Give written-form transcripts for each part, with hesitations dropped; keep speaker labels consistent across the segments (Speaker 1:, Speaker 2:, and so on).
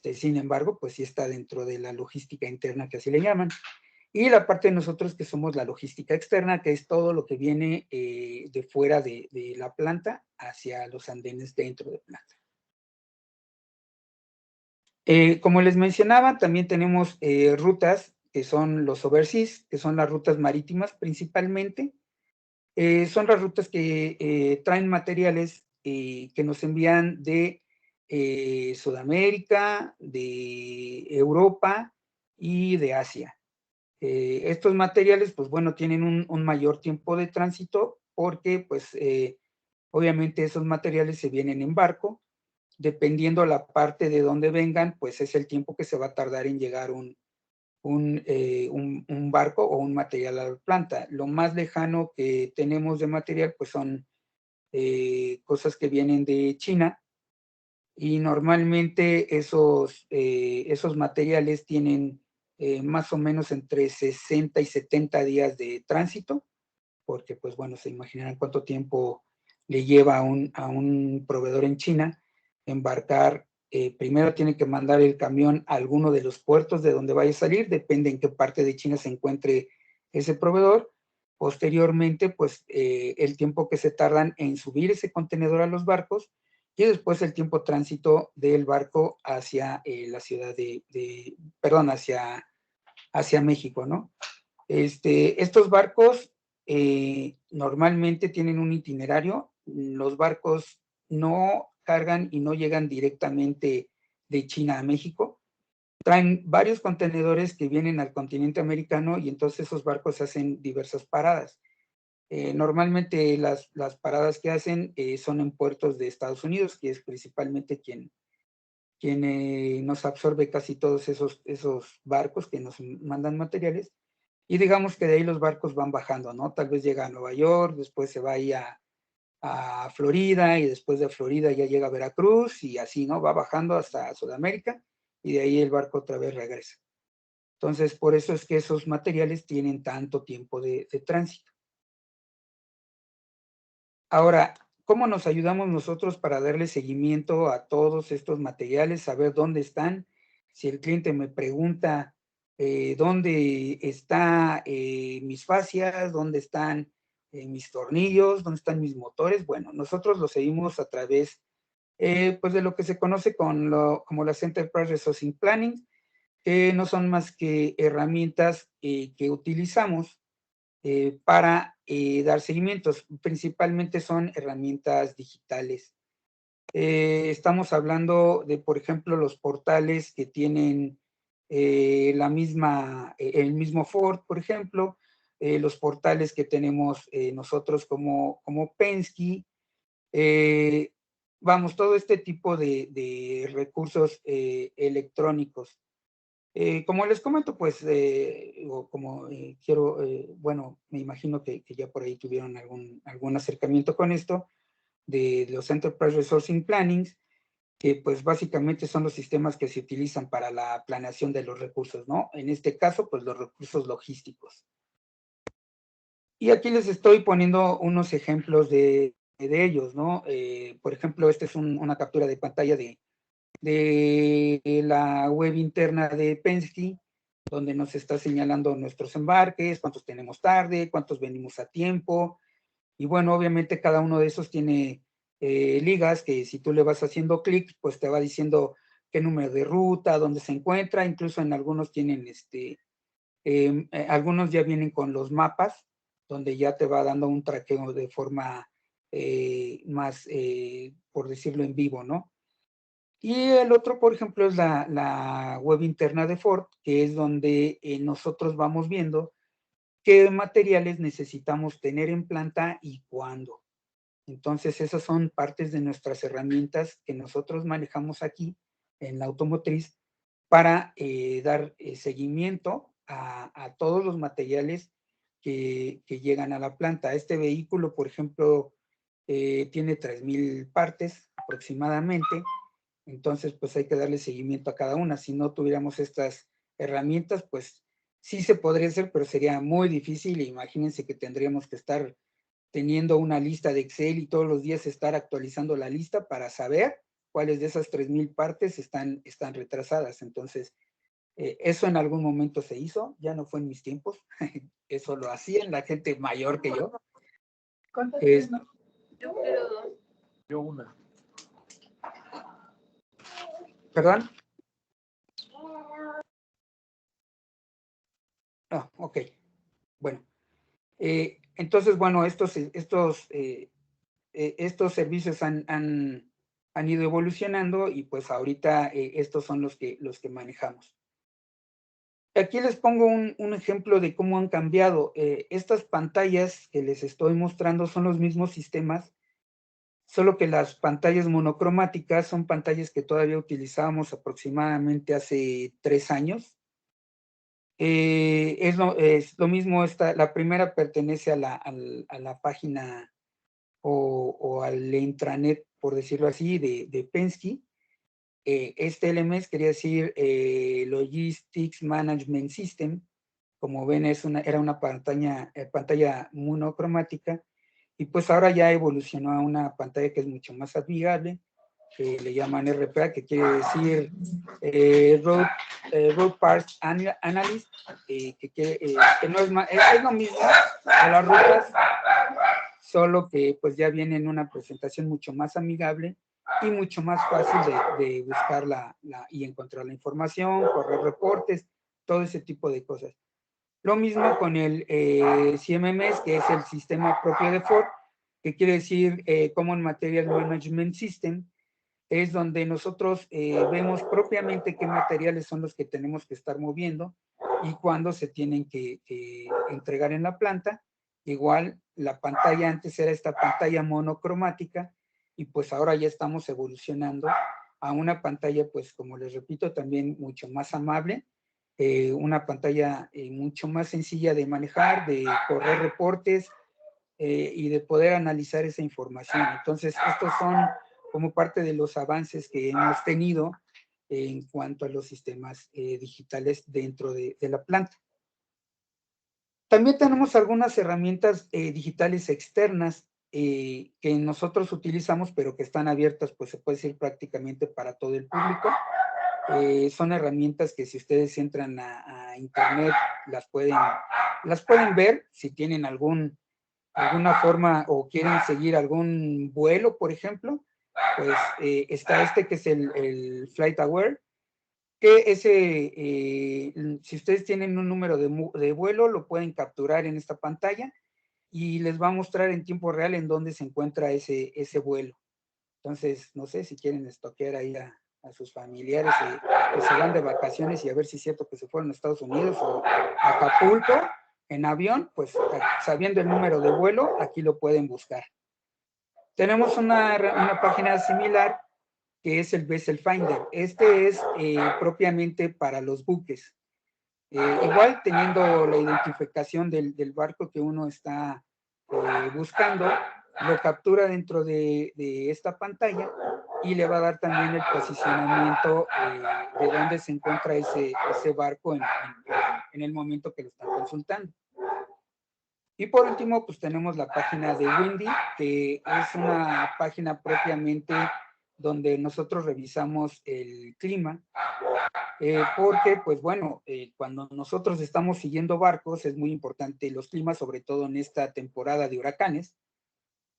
Speaker 1: Sin embargo, pues sí está dentro de la logística interna, que así le llaman. Y la parte de nosotros que somos la logística externa, que es todo lo que viene de fuera de la planta hacia los andenes dentro de planta. Como les mencionaba, también tenemos rutas que son los overseas, que son las rutas marítimas principalmente. Son las rutas que traen materiales que nos envían de Sudamérica, de Europa y de Asia. Estos materiales, pues bueno, tienen un mayor tiempo de tránsito porque, pues, obviamente esos materiales se vienen en barco. Dependiendo la parte de donde vengan, pues es el tiempo que se va a tardar en llegar un barco o un material a la planta. Lo más lejano que tenemos de material, pues son cosas que vienen de China, y normalmente esos materiales tienen más o menos entre 60 y 70 días de tránsito, porque pues bueno, se imaginarán cuánto tiempo le lleva a un proveedor en China embarcar. Primero tiene que mandar el camión a alguno de los puertos de donde vaya a salir, depende en qué parte de China se encuentre ese proveedor. Posteriormente, pues el tiempo que se tardan en subir ese contenedor a los barcos, y después el tiempo tránsito del barco hacia la ciudad perdón, hacia México, ¿no? Estos barcos normalmente tienen un itinerario. Los barcos no cargan y no llegan directamente de China a México. Traen varios contenedores que vienen al continente americano, y entonces esos barcos hacen diversas paradas. Normalmente las paradas que hacen son en puertos de Estados Unidos, que es principalmente quien nos absorbe casi todos esos barcos que nos mandan materiales. Y digamos que de ahí los barcos van bajando, ¿no? Tal vez llega a Nueva York, después se va ahí a Florida, y después de Florida ya llega a Veracruz, y así, ¿no? Va bajando hasta Sudamérica, y de ahí el barco otra vez regresa. Entonces, por eso es que esos materiales tienen tanto tiempo de tránsito. Ahora, ¿cómo nos ayudamos nosotros para darle seguimiento a todos estos materiales, saber dónde están? Si el cliente me pregunta dónde están mis fascias, dónde están mis tornillos, dónde están mis motores, bueno, nosotros lo seguimos a través pues de lo que se conoce como las Enterprise Resourcing Planning, que no son más que herramientas que utilizamos para dar seguimientos. Principalmente son herramientas digitales. Estamos hablando de, por ejemplo, los portales que tienen el mismo Ford, por ejemplo, los portales que tenemos nosotros como Penske, vamos, todo este tipo de recursos electrónicos. Como les comento, pues, bueno, me imagino que ya por ahí tuvieron algún acercamiento con esto, de los Enterprise Resourcing Plannings, que pues básicamente son los sistemas que se utilizan para la planeación de los recursos, ¿no? En este caso, pues los recursos logísticos. Y aquí les estoy poniendo unos ejemplos de ellos, ¿no? Por ejemplo, esta es una captura de pantalla de la web interna de Penske, donde nos está señalando nuestros embarques, cuántos tenemos tarde, cuántos venimos a tiempo. Y bueno, obviamente cada uno de esos tiene ligas que si tú le vas haciendo clic, pues te va diciendo qué número de ruta, dónde se encuentra. Incluso en algunos tienen algunos ya vienen con los mapas, donde ya te va dando un traqueo de forma más, por decirlo, en vivo, ¿no? Y el otro, por ejemplo, es la web interna de Ford, que es donde nosotros vamos viendo qué materiales necesitamos tener en planta y cuándo. Entonces, esas son partes de nuestras herramientas que nosotros manejamos aquí en la automotriz para dar seguimiento a todos los materiales que llegan a la planta. Este vehículo, por ejemplo, tiene 3,000 partes aproximadamente. Entonces, pues hay que darle seguimiento a cada una. Si no tuviéramos estas herramientas, pues sí se podría hacer, pero sería muy difícil. Imagínense que tendríamos que estar teniendo una lista de Excel y todos los días estar actualizando la lista para saber cuáles de esas 3,000 partes están retrasadas. Entonces, eso en algún momento se hizo, ya no fue en mis tiempos, eso lo hacían la gente mayor que yo.
Speaker 2: ¿Cuántas
Speaker 1: Es,
Speaker 2: tienes? Yo quiero 2.
Speaker 3: Yo una.
Speaker 1: ¿Perdón? Ah, ok. Bueno. Entonces, bueno, estos servicios han ido evolucionando y pues ahorita estos son los que manejamos. Aquí les pongo un ejemplo de cómo han cambiado. Estas pantallas que les estoy mostrando son los mismos sistemas, solo que las pantallas monocromáticas son pantallas que todavía utilizábamos aproximadamente hace 3 años. Es lo mismo, la primera pertenece a la página o al intranet, por decirlo así, de Penske. Este LMS quería decir Logistics Management System. Como ven, era una pantalla monocromática, y pues ahora ya evolucionó a una pantalla que es mucho más amigable, que le llaman RPA, que quiere decir Road Parts Analyst, que no es más, es lo mismo a las rutas, solo que pues ya viene en una presentación mucho más amigable y mucho más fácil de buscar y encontrar la información, correr reportes, todo ese tipo de cosas. Lo mismo con el CMMS, que es el sistema propio de Ford, que quiere decir Common Material Management System, es donde nosotros vemos propiamente qué materiales son los que tenemos que estar moviendo y cuándo se tienen que entregar en la planta. Igual, la pantalla antes era esta pantalla monocromática, y pues ahora ya estamos evolucionando a una pantalla, pues como les repito, también mucho más amable, una pantalla mucho más sencilla de manejar, de correr reportes y de poder analizar esa información. Entonces, estos son como parte de los avances que hemos tenido en cuanto a los sistemas digitales dentro de la planta. También tenemos algunas herramientas digitales externas que nosotros utilizamos, pero que están abiertas, pues se puede decir prácticamente para todo el público. Son herramientas que si ustedes entran a internet las pueden ver. Si tienen alguna forma o quieren seguir algún vuelo, por ejemplo, pues está que es el FlightAware, que si ustedes tienen un número de vuelo, lo pueden capturar en esta pantalla y les va a mostrar en tiempo real en dónde se encuentra ese vuelo. Entonces, no sé si quieren estoquear ahí a sus familiares que se van de vacaciones y a ver si es cierto que se fueron a Estados Unidos o a Acapulco en avión, pues sabiendo el número de vuelo, aquí lo pueden buscar. Tenemos una página similar que es el Vessel Finder. Este es propiamente para los buques. Igual teniendo la identificación del barco que uno está buscando, lo captura dentro de esta pantalla y le va a dar también el posicionamiento de dónde se encuentra ese barco en el momento que lo están consultando. Y por último, pues tenemos la página de Windy, que es una página propiamente donde nosotros revisamos el clima, porque, pues bueno, cuando nosotros estamos siguiendo barcos es muy importante los climas, sobre todo en esta temporada de huracanes,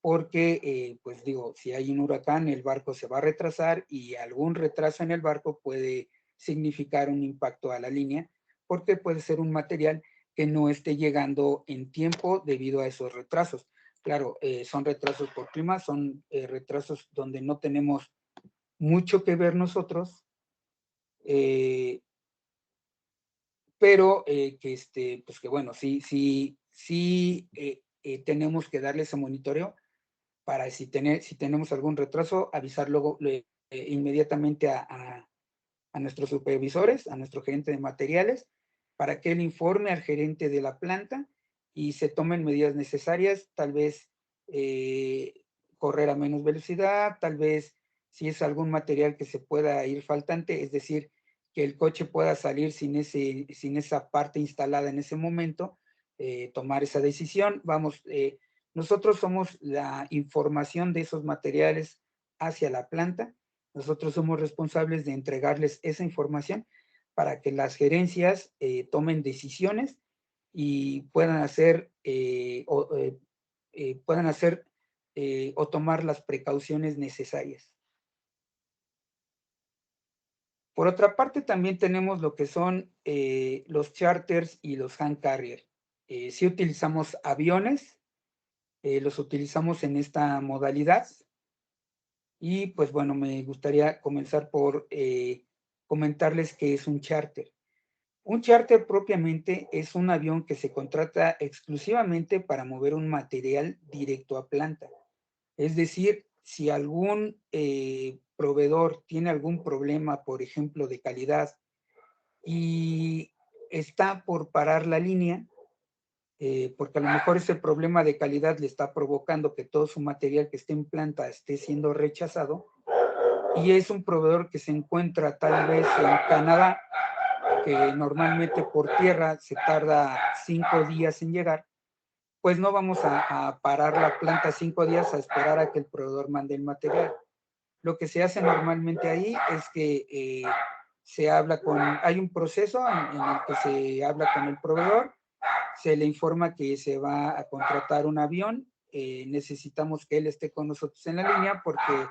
Speaker 1: porque, pues digo, si hay un huracán, el barco se va a retrasar y algún retraso en el barco puede significar un impacto a la línea, porque puede ser un material que no esté llegando en tiempo debido a esos retrasos. Claro, son retrasos por clima, son retrasos donde no tenemos mucho que ver nosotros, pero pues que bueno, sí tenemos que darle ese monitoreo para si tenemos algún retraso, avisar luego inmediatamente a nuestros supervisores, a nuestro gerente de materiales, para que él informe al gerente de la planta y se tomen medidas necesarias, tal vez correr a menos velocidad, tal vez si es algún material que se pueda ir faltante, es decir, que el coche pueda salir sin esa parte instalada en ese momento, tomar esa decisión. Nosotros somos la información de esos materiales hacia la planta Nosotros somos responsables de entregarles esa información para que las gerencias tomen decisiones y puedan hacer, o tomar las precauciones necesarias. Por otra parte, también tenemos lo que son los charters y los hand carrier. Sí utilizamos aviones, los utilizamos en esta modalidad. Y pues bueno, me gustaría comenzar por comentarles qué es un charter. Un charter propiamente es un avión que se contrata exclusivamente para mover un material directo a planta. Es decir, si algún proveedor tiene algún problema, por ejemplo, de calidad y está por parar la línea, porque a lo mejor ese problema de calidad le está provocando que todo su material que esté en planta esté siendo rechazado, y es un proveedor que se encuentra tal vez en Canadá, que normalmente por tierra se tarda 5 días en llegar, pues no vamos a parar la planta 5 días a esperar a que el proveedor mande el material. Lo que se hace normalmente ahí es que se habla hay un proceso en el que se habla con el proveedor, se le informa que se va a contratar un avión, necesitamos que él esté con nosotros en la línea porque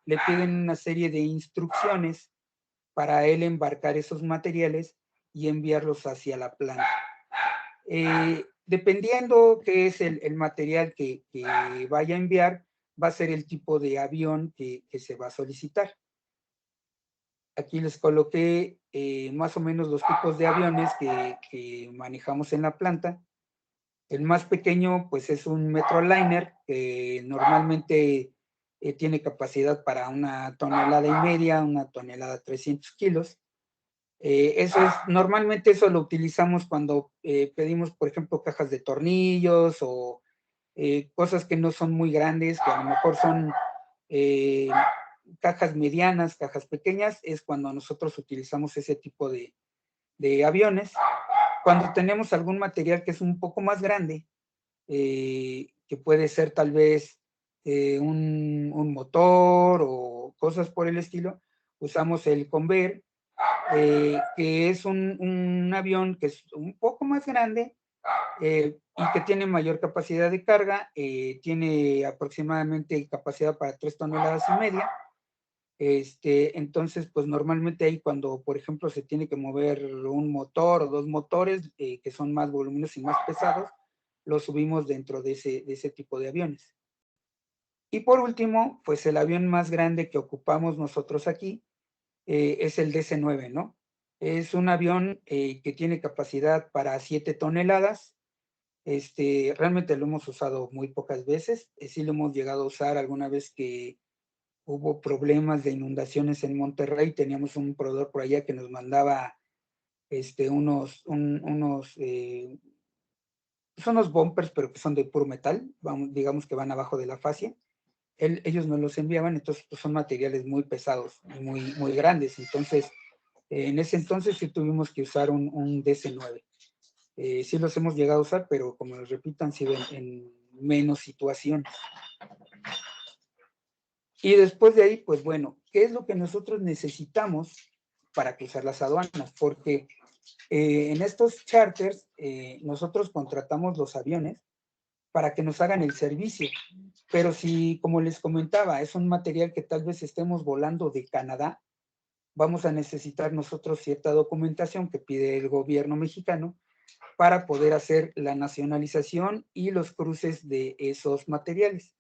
Speaker 1: le piden una serie de instrucciones para él embarcar esos materiales y enviarlos hacia la planta. Dependiendo qué es el material que vaya a enviar, va a ser el tipo de avión que se va a solicitar. Aquí les coloqué más o menos los tipos de aviones que manejamos en la planta. El más pequeño, pues es un Metroliner, que normalmente tiene capacidad para 1,5 toneladas, 1,300 kilos. Normalmente eso lo utilizamos cuando pedimos, por ejemplo, cajas de tornillos o cosas que no son muy grandes, que a lo mejor son cajas medianas, cajas pequeñas, es cuando nosotros utilizamos ese tipo de aviones. Cuando tenemos algún material que es un poco más grande, que puede ser tal vez un motor o cosas por el estilo, usamos el Convair, que es un avión que es un poco más grande y que tiene mayor capacidad de carga, tiene aproximadamente capacidad para 3,5 toneladas. Entonces, pues normalmente ahí cuando, por ejemplo, se tiene que mover un motor o dos motores que son más voluminosos y más pesados, los subimos dentro de ese tipo de aviones. Y por último, pues el avión más grande que ocupamos nosotros aquí es el DC-9, ¿no? Es un avión que tiene capacidad para 7 toneladas. Realmente lo hemos usado muy pocas veces. Sí lo hemos llegado a usar alguna vez que hubo problemas de inundaciones en Monterrey. Teníamos un proveedor por allá que nos mandaba unos bumpers, pero que son de puro metal, digamos que van abajo de la fascia. Ellos nos los enviaban, entonces pues, son materiales muy pesados y muy, muy grandes. Entonces, en ese entonces sí tuvimos que usar un DC-9. Sí los hemos llegado a usar, pero como les repito, han sido en menos situaciones. Y después de ahí, pues bueno, ¿qué es lo que nosotros necesitamos para cruzar las aduanas? Porque en estos charters nosotros contratamos los aviones para que nos hagan el servicio. Pero si, como les comentaba, es un material que tal vez estemos volando de Canadá, vamos a necesitar nosotros cierta documentación que pide el gobierno mexicano para poder hacer la nacionalización y los cruces de esos materiales.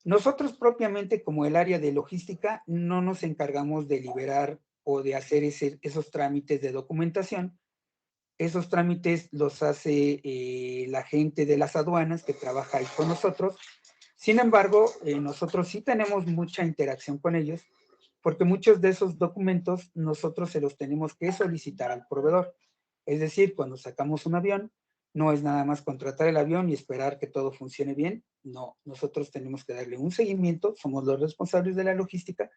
Speaker 1: Nosotros propiamente como el área de logística no nos encargamos de liberar o de hacer esos trámites de documentación. Esos trámites los hace la gente de las aduanas que trabaja ahí con nosotros. Sin embargo, nosotros sí tenemos mucha interacción con ellos porque muchos de esos documentos nosotros se los tenemos que solicitar al proveedor. Es decir, cuando sacamos un avión, no es nada más contratar el avión y esperar que todo funcione bien. No, nosotros tenemos que darle un seguimiento, somos los responsables de la logística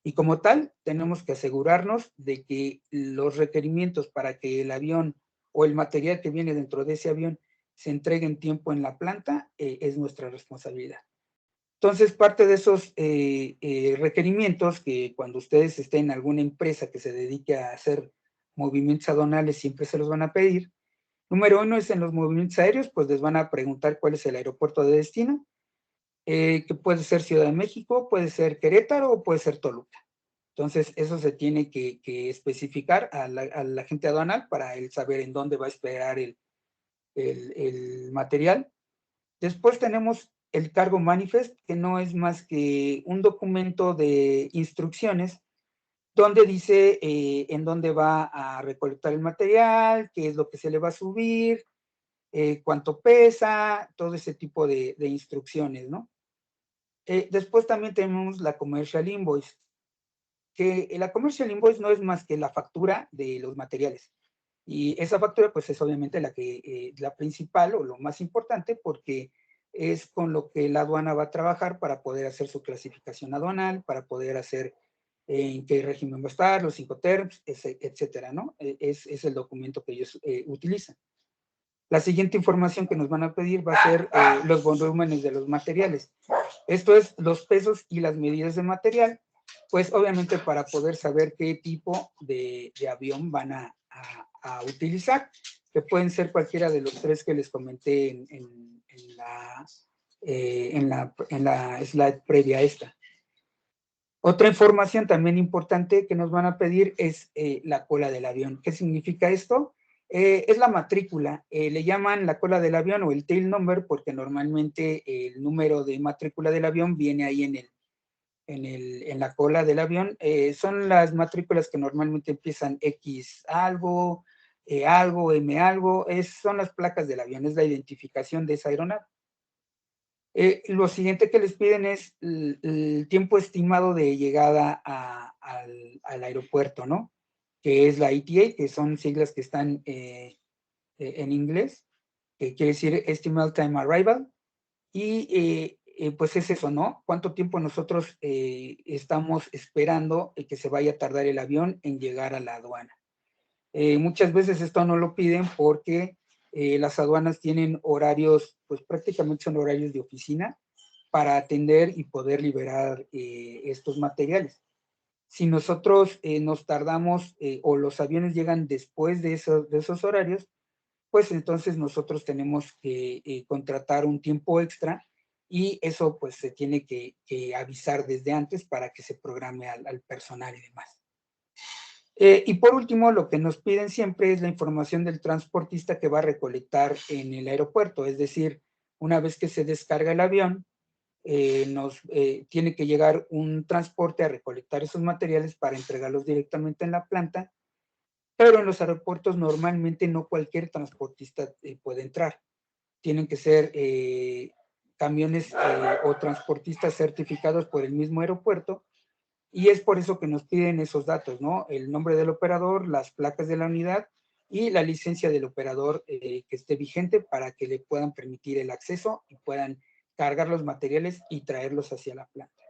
Speaker 1: y como tal tenemos que asegurarnos de que los requerimientos para que el avión o el material que viene dentro de ese avión se entregue en tiempo en la planta es nuestra responsabilidad. Entonces, parte de esos requerimientos que cuando ustedes estén en alguna empresa que se dedique a hacer movimientos aduanales, siempre se los van a pedir. Número 1 es en los movimientos aéreos, pues les van a preguntar cuál es el aeropuerto de destino, que puede ser Ciudad de México, puede ser Querétaro o puede ser Toluca. Entonces, eso se tiene que especificar a la gente aduanal para él saber en dónde va a esperar el material. Después tenemos el cargo manifest, que no es más que un documento de instrucciones donde dice en dónde va a recolectar el material, qué es lo que se le va a subir, cuánto pesa, todo ese tipo de instrucciones, ¿no? Después también tenemos la commercial invoice, que la commercial invoice no es más que la factura de los materiales. Y esa factura, pues es obviamente la principal o lo más importante, porque es con lo que la aduana va a trabajar para poder hacer su clasificación aduanal, para poder hacer en qué régimen va a estar, los 5 terms, etcétera, ¿no? Es el documento que ellos utilizan. La siguiente información que nos van a pedir va a ser los volúmenes de los materiales. Esto es los pesos y las medidas de material, pues obviamente para poder saber qué tipo de avión van a utilizar, que pueden ser cualquiera de los tres que les comenté en la slide previa a esta. Otra información también importante que nos van a pedir es la cola del avión. ¿Qué significa esto? Es la matrícula. Le llaman la cola del avión o el tail number porque normalmente el número de matrícula del avión viene ahí en la cola del avión. Son las matrículas que normalmente empiezan X algo, algo, M algo. Son las placas del avión, es la identificación de esa aeronave. Lo siguiente que les piden es el tiempo estimado de llegada al aeropuerto, ¿no? Que es la ETA, que son siglas que están en inglés, que quiere decir Estimated Time Arrival. Y pues es eso, ¿no? ¿Cuánto tiempo nosotros estamos esperando que se vaya a tardar el avión en llegar a la aduana? Muchas veces esto no lo piden porque las aduanas tienen horarios, pues prácticamente son horarios de oficina para atender y poder liberar estos materiales. Si nosotros nos tardamos o los aviones llegan después de esos horarios, pues entonces nosotros tenemos que contratar un tiempo extra y eso pues se tiene que avisar desde antes para que se programe al personal y demás. Y por último, lo que nos piden siempre es la información del transportista que va a recolectar en el aeropuerto, es decir, una vez que se descarga el avión, tiene que llegar un transporte a recolectar esos materiales para entregarlos directamente en la planta, pero en los aeropuertos normalmente no cualquier transportista puede entrar. Tienen que ser camiones o transportistas certificados por el mismo aeropuerto. Y es por eso que nos piden esos datos, ¿no? El nombre del operador, las placas de la unidad y la licencia del operador que esté vigente para que le puedan permitir el acceso y puedan cargar los materiales y traerlos hacia la planta.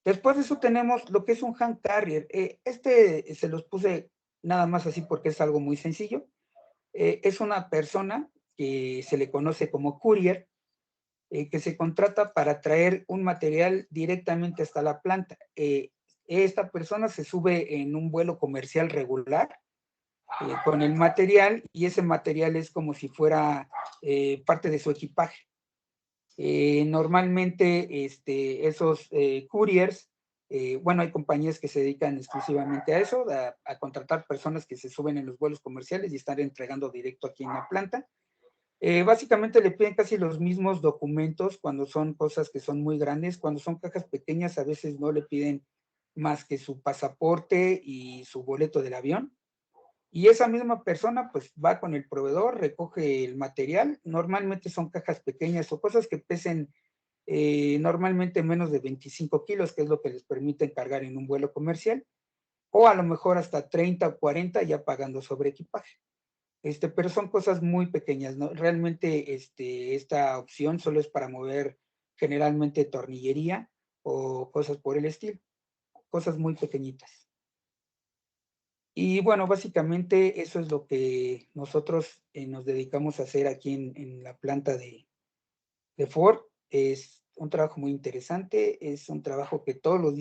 Speaker 1: Después de eso tenemos lo que es un hand carrier. Se los puse nada más así porque es algo muy sencillo. Es una persona que se le conoce como courier, que se contrata para traer un material directamente hasta la planta. Esta persona se sube en un vuelo comercial regular con el material y ese material es como si fuera parte de su equipaje. Normalmente esos couriers, bueno, hay compañías que se dedican exclusivamente a eso, a contratar personas que se suben en los vuelos comerciales y están entregando directo aquí en la planta. Básicamente le piden casi los mismos documentos cuando son cosas que son muy grandes. Cuando son cajas pequeñas a veces no le piden más que su pasaporte y su boleto del avión. Y esa misma persona pues va con el proveedor, recoge el material. Normalmente son cajas pequeñas o cosas que pesen normalmente menos de 25 kilos, que es lo que les permite cargar en un vuelo comercial. O a lo mejor hasta 30 o 40 ya pagando sobre equipaje. Pero son cosas muy pequeñas, ¿no? Realmente esta opción solo es para mover generalmente tornillería o cosas por el estilo, cosas muy pequeñitas. Y bueno, básicamente eso es lo que nosotros nos dedicamos a hacer aquí en la planta de Ford. Es un trabajo muy interesante, es un trabajo que todos los días